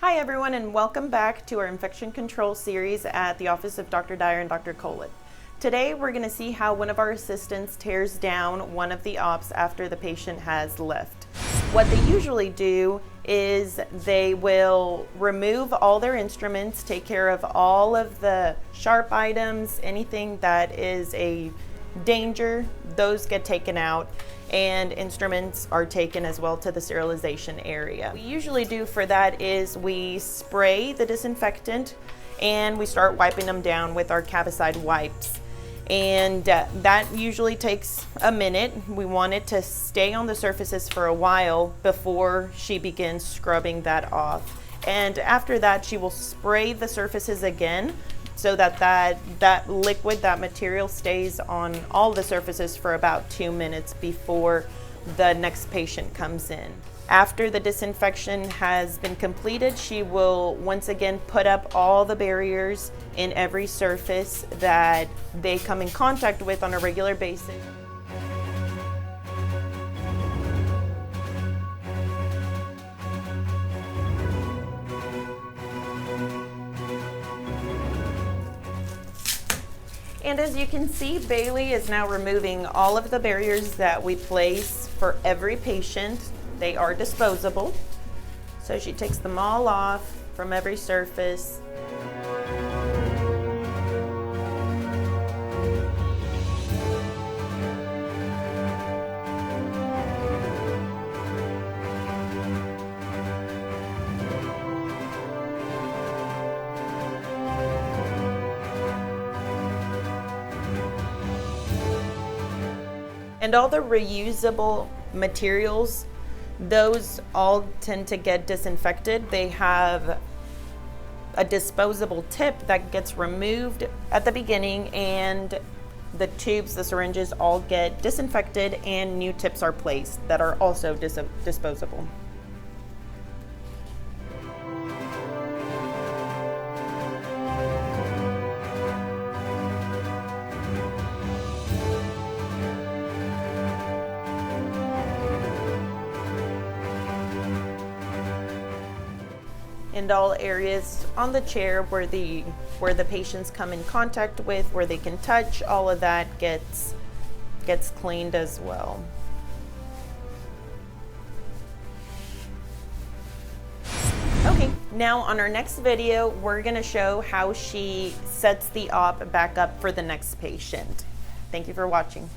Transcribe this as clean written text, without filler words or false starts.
Hi everyone, and welcome back to our infection control series at the office of Dr. Dyer and Dr. Colett. Today we're going to see how one of our assistants tears down one of the ops after the patient has left. What they usually do is they will remove all their instruments, take care of all of the sharp items, anything that is a danger, those get taken out, and instruments are taken as well to the sterilization area. What we usually do for that is we spray the disinfectant and we start wiping them down with our Cavicide wipes. And that usually takes a minute. We want it to stay on the surfaces for a while before she begins scrubbing that off. And after that, she will spray the surfaces again so that liquid, that material, stays on all the surfaces for about 2 minutes before the next patient comes in. After the disinfection has been completed, she will once again put up all the barriers in every surface that they come in contact with on a regular basis. And as you can see, Bailey is now removing all of the barriers that we place for every patient. They are disposable. So she takes them all off from every surface. And all the reusable materials, those all tend to get disinfected. They have a disposable tip that gets removed at the beginning, and the tubes, the syringes, all get disinfected and new tips are placed that are also disposable. And all areas on the chair where the patients come in contact with, where they can touch, all of that gets cleaned as well. Okay, now on our next video, we're going to show how she sets the op back up for the next patient. Thank you for watching.